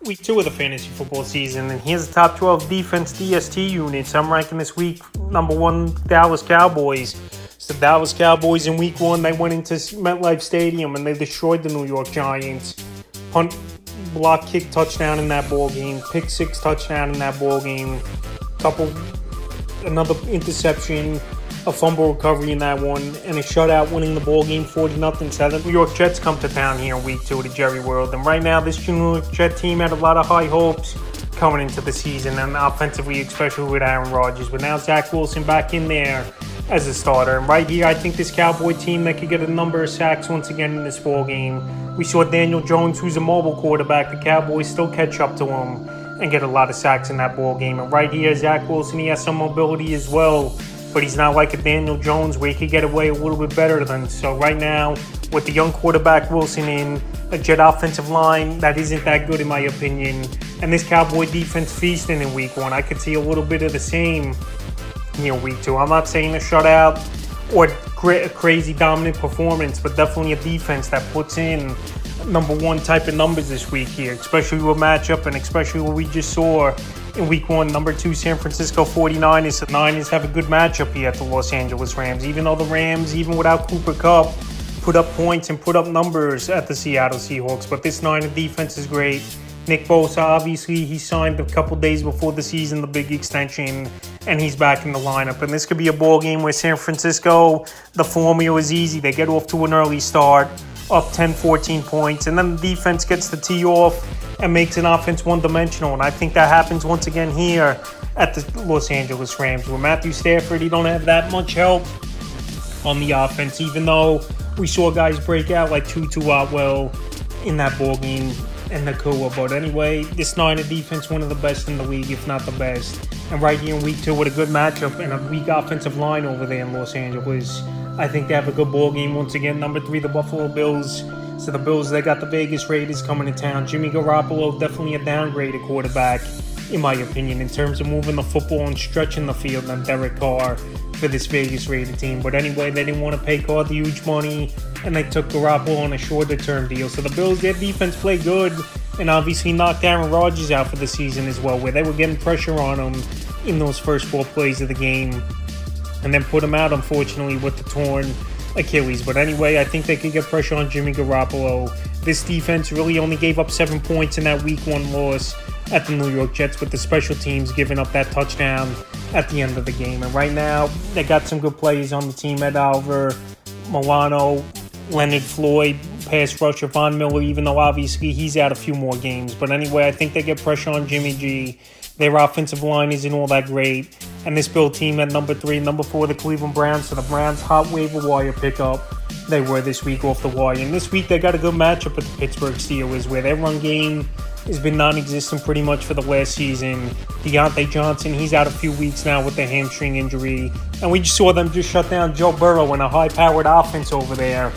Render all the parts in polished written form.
Week 2 of the fantasy football season, and here's the top 12 defense DST units. I'm ranking this week number 1, Dallas Cowboys. It's the Dallas Cowboys in week 1. They went into MetLife Stadium and they destroyed the New York Giants. Punt, block, kick, touchdown in that ball game. Pick 6 touchdown in that ball game. Another interception, a fumble recovery in that one, and a shutout, winning the ball game 40-0. So the New York Jets come to town here in week 2 of the Jerry World. And right now, this New York Jet team had a lot of high hopes coming into the season, and offensively, especially with Aaron Rodgers. But now Zach Wilson back in there as a starter. And right here, I think this Cowboy team that could get a number of sacks once again in this ball game. We saw Daniel Jones, who's a mobile quarterback. The Cowboys still catch up to him and get a lot of sacks in that ball game. And right here, Zach Wilson, he has some mobility as well, but he's not like a Daniel Jones where he could get away a little bit better than. So right now, with the young quarterback Wilson in, a Jet offensive line that isn't that good in my opinion, and this Cowboy defense feasting in week 1, I could see a little bit of the same here week 2. I'm not saying a shutout or a crazy dominant performance, but definitely a defense that puts in number 1 type of numbers this week here, especially with matchup and especially what we just saw in week 1. Number 2, San Francisco 49ers. The Niners have a good matchup here at the Los Angeles Rams, even though the Rams, even without Cooper Kupp, put up points and put up numbers at the Seattle Seahawks. But this Niner defense is great. Nick Bosa, obviously, he signed a couple days before the season, the big extension, and he's back in the lineup. And this could be a ball game where San Francisco, the formula is easy. They get off to an early start, up 10, 14 points, and then the defense gets the tee off and makes an offense one-dimensional. And I think that happens once again here at the Los Angeles Rams. With Matthew Stafford, he don't have that much help on the offense, even though we saw guys break out like Tutu Atwell in that ball game and Nakua. But anyway, this Niner defense, one of the best in the league, if not the best. And right here in week 2 with a good matchup and a weak offensive line over there in Los Angeles, I think they have a good ball game once again. Number 3, the Buffalo Bills. So the Bills, they got the Vegas Raiders coming to town. Jimmy Garoppolo, definitely a downgraded quarterback, in my opinion, in terms of moving the football and stretching the field than Derek Carr for this Vegas Raider team. But anyway, they didn't want to pay Carr the huge money, and they took Garoppolo on a shorter-term deal. So the Bills, their defense played good and obviously knocked Aaron Rodgers out for the season as well, where they were getting pressure on him in those first 4 plays of the game and then put him out, unfortunately, with the torn Achilles. But anyway, I think they could get pressure on Jimmy Garoppolo. This defense really only gave up 7 points in that week 1 loss at the New York Jets, with the special teams giving up that touchdown at the end of the game. And right now, they got some good players on the team. Ed Oliver, Milano, Leonard Floyd, pass rusher, Von Miller, even though obviously he's out a few more games. But anyway, I think they get pressure on Jimmy G. Their offensive line isn't all that great. And this Bill team at number 3, number 4, the Cleveland Browns. So the Browns, hot waiver wire pickup. They were this week off the wire. And this week they got a good matchup with the Pittsburgh Steelers, where their run game has been non-existent pretty much for the last season. Deontay Johnson, he's out a few weeks now with the hamstring injury. And we just saw them just shut down Joe Burrow and a high-powered offense over there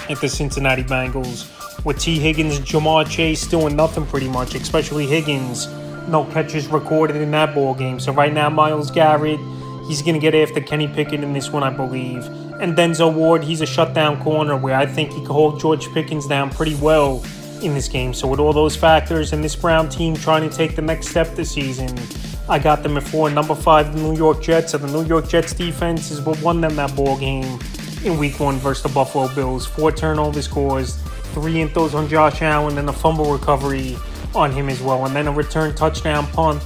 at the Cincinnati Bengals, with T. Higgins and Jamar Chase doing nothing pretty much, especially Higgins. No catches recorded in that ball game. So right now, Myles Garrett, he's going to get after Kenny Pickett in this one, I believe. And Denzel Ward, he's a shutdown corner where I think he could hold George Pickens down pretty well in this game. So with all those factors and this Brown team trying to take the next step this season, I got them at 4. Number 5, the New York Jets. So the New York Jets defense is what won them that ball game in week 1 versus the Buffalo Bills. 4 turnovers caused, 3 intos on Josh Allen, and a fumble recovery on him as well, and then a return touchdown punt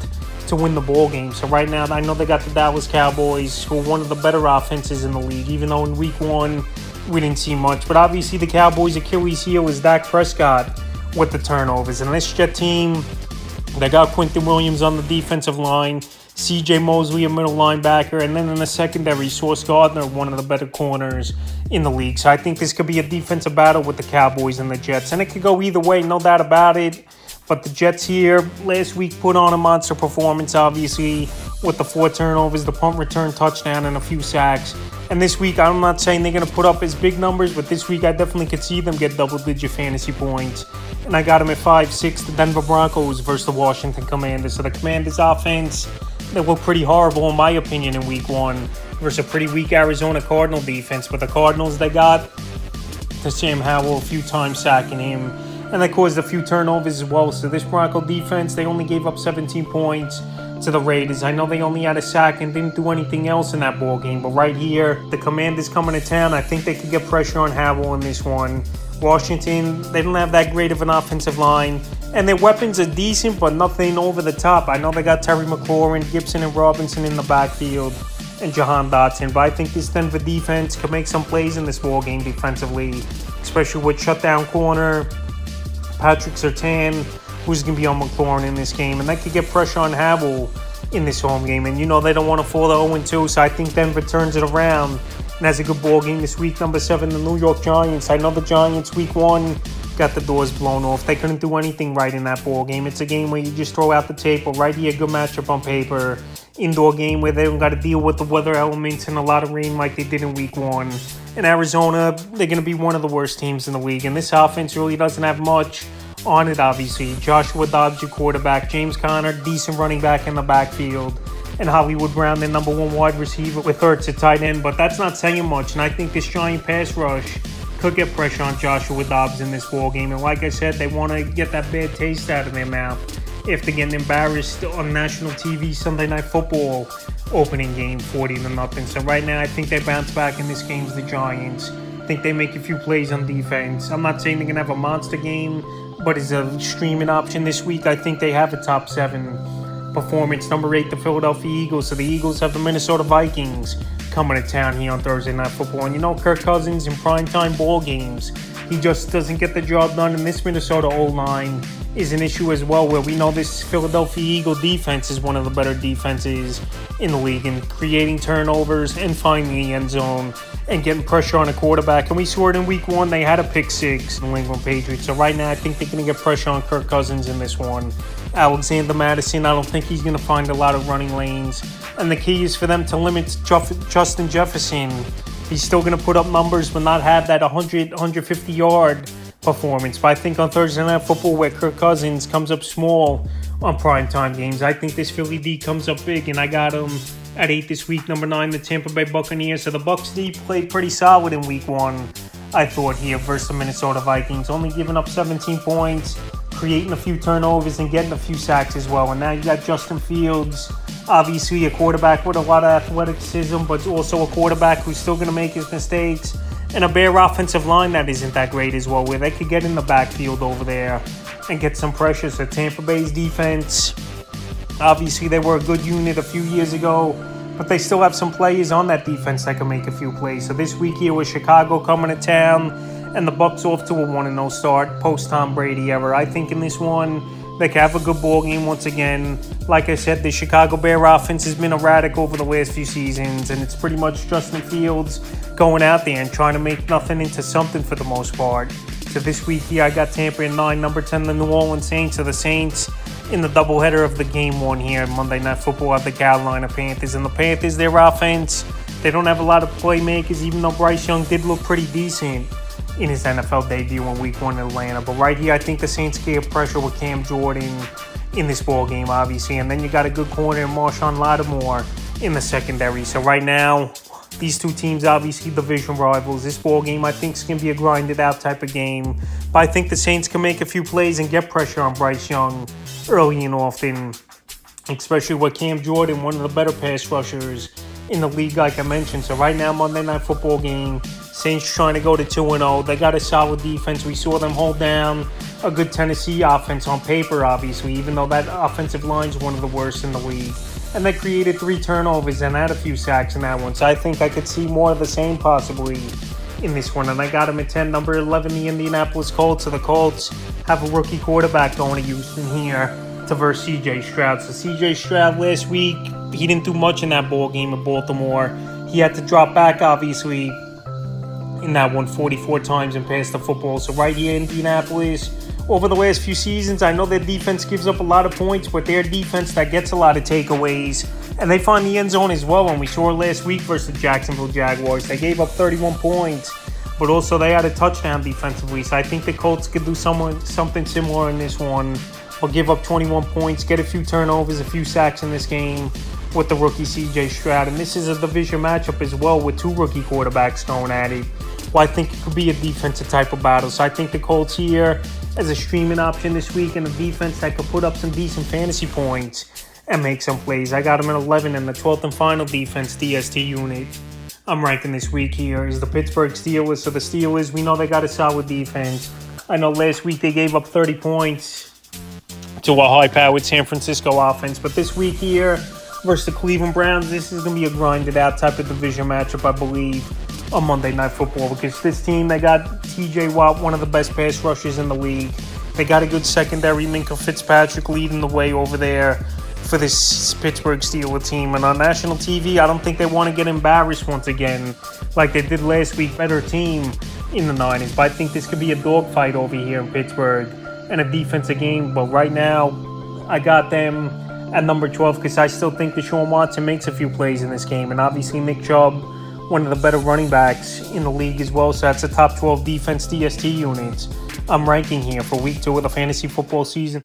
to win the ball game. So right now, I know they got the Dallas Cowboys, who are one of the better offenses in the league, even though in week 1 we didn't see much. But obviously the Cowboys' Achilles heel is Dak Prescott with the turnovers. And this Jet team, they got Quentin Williams on the defensive line, C.J. Mosley, a middle linebacker, and then in the secondary, Sauce Gardner, one of the better corners in the league. So I think this could be a defensive battle with the Cowboys and the Jets, and it could go either way, no doubt about it. But the Jets here last week put on a monster performance, obviously, with the 4 turnovers, the punt return touchdown, and a few sacks. And this week, I'm not saying they're going to put up as big numbers, but this week I definitely could see them get double-digit fantasy points. And I got them at 5-6, the Denver Broncos versus the Washington Commanders. So the Commanders' offense, they look pretty horrible, in my opinion, in week 1 versus a pretty weak Arizona Cardinal defense. But the Cardinals, they got to Sam Howell a few times, sacking him. and that caused a few turnovers as well. So this Bronco defense, they only gave up 17 points to the Raiders. I know they only had a sack and didn't do anything else in that ball game, but right here, the Commanders coming to town. I think they could get pressure on Howell in this one. Washington, they don't have that great of an offensive line, and their weapons are decent, but nothing over the top. I know they got Terry McLaurin, Gibson, and Robinson in the backfield, and Jahan Dotson, but I think this Denver defense could make some plays in this ball game defensively, especially with shutdown corner Patrick Surtain, who's going to be on McLaurin in this game, and that could get pressure on Howell in this home game. And you know they don't want to fall to 0-2, so I think Denver turns it around and has a good ball game this week. Number 7, the New York Giants. I know the Giants week 1 got the doors blown off. They couldn't do anything right in that ball game. It's a game where you just throw out the tape, but right here, good matchup on paper. Indoor game where they don't got to deal with the weather elements and a lot of rain like they did in week 1. In Arizona, they're going to be one of the worst teams in the league, and this offense really doesn't have much on it, obviously. Joshua Dobbs, your quarterback. James Conner, decent running back in the backfield. And Hollywood Brown, their number 1 wide receiver, with Hurts at tight end. But that's not saying much, and I think this giant pass rush could get pressure on Joshua Dobbs in this ball game. And like I said, they want to get that bad taste out of their mouth after getting embarrassed on national TV Sunday Night Football opening game 40-0. So right now, I think they bounce back in this game as the Giants. I think they make a few plays on defense. I'm not saying they're going to have a monster game, but as a streaming option this week, I think they have a top 7 performance. Number 8, the Philadelphia Eagles. So the Eagles have the Minnesota Vikings coming to town here on Thursday Night Football. And you know, Kirk Cousins in primetime ball games, he just doesn't get the job done. And this Minnesota O-line is an issue as well, where we know this Philadelphia Eagle defense is one of the better defenses in the league in creating turnovers and finding the end zone and getting pressure on a quarterback. And we saw it in week 1. They had a pick 6, the New England Patriots. So right now, I think they're going to get pressure on Kirk Cousins in this one. Alexander Madison, I don't think he's going to find a lot of running lanes. And the key is for them to limit Justin Jefferson. He's still going to put up numbers but not have that 100, 150-yard performance. But I think on Thursday Night Football, where Kirk Cousins comes up small on primetime games, I think this Philly D comes up big, and I got him at 8 this week. Number 9, the Tampa Bay Buccaneers. So the Bucs D played pretty solid in week 1, I thought, here versus the Minnesota Vikings. Only giving up 17 points, creating a few turnovers, and getting a few sacks as well. And now you got Justin Fields, obviously a quarterback with a lot of athleticism, but also a quarterback who's still going to make his mistakes. And a Bear offensive line that isn't that great as well, where they could get in the backfield over there and get some pressure. So Tampa Bay's defense, obviously they were a good unit a few years ago, but they still have some players on that defense that can make a few plays. So this week here with Chicago coming to town, and the Bucs off to a 1-0 start post-Tom Brady era. I think in this one, they can have a good ball game once again. Like I said, the Chicago Bear offense has been erratic over the last few seasons, and it's pretty much Justin Fields going out there and trying to make nothing into something for the most part. So this week here, I got Tampa at 9, number 10, the New Orleans Saints. So the Saints in the doubleheader of the game 1 here, Monday Night Football, at the Carolina Panthers. And the Panthers, their offense, they don't have a lot of playmakers, even though Bryce Young did look pretty decent in his NFL debut in week 1 in Atlanta. But right here, I think the Saints get pressure with Cam Jordan in this ball game, obviously. And then you got a good corner in Marshawn Lattimore in the secondary. So right now, these two teams, obviously division rivals. This ball game, I think, is going to be a grinded out type of game. But I think the Saints can make a few plays and get pressure on Bryce Young early and often, especially with Cam Jordan, one of the better pass rushers in the league, like I mentioned. So right now, Monday Night Football game, Saints trying to go to 2-0. They got a solid defense. We saw them hold down a good Tennessee offense on paper, obviously, even though that offensive line is one of the worst in the league. And they created 3 turnovers and had a few sacks in that one. So I think I could see more of the same possibly in this one. And I got him at 10, number 11, the Indianapolis Colts. So the Colts have a rookie quarterback going to Houston here to verse C.J. Stroud. So C.J. Stroud last week, he didn't do much in that ball game in Baltimore. He had to drop back, obviously, in that one 44 times and pass the football. So right here, Indianapolis, over the last few seasons, I know their defense gives up a lot of points, but their defense that gets a lot of takeaways, and they find the end zone as well. And we saw it last week versus the Jacksonville Jaguars. They gave up 31 points, but also they had a touchdown defensively. So I think the Colts could do something similar in this one, or give up 21 points, get a few turnovers, a few sacks in this game with the rookie C.J. Stroud. And this is a division matchup as well with 2 rookie quarterbacks going at it. Well, I think it could be a defensive type of battle. So I think the Colts here as a streaming option this week, and a defense that could put up some decent fantasy points and make some plays. I got them at 11 in the 12th and final defense DST unit. I'm ranking this week here is the Pittsburgh Steelers. So the Steelers, we know they got a solid defense. I know last week they gave up 30 points to a high-powered San Francisco offense. But this week here versus the Cleveland Browns, this is going to be a grinded-out type of division matchup, I believe, on Monday Night Football. Because this team, they got T.J. Watt, one of the best pass rushers in the league. They got a good secondary. Minka Fitzpatrick leading the way over there for this Pittsburgh Steelers team. And on national TV, I don't think they want to get embarrassed once again like they did last week. Better team in the 90s. But I think this could be a dogfight over here in Pittsburgh and a defensive game. But right now, I got them at number 12 because I still think Deshaun Watson makes a few plays in this game. And obviously Nick Chubb, one of the better running backs in the league as well. So that's a top 12 defense DST units I'm ranking here for week 2 of the fantasy football season.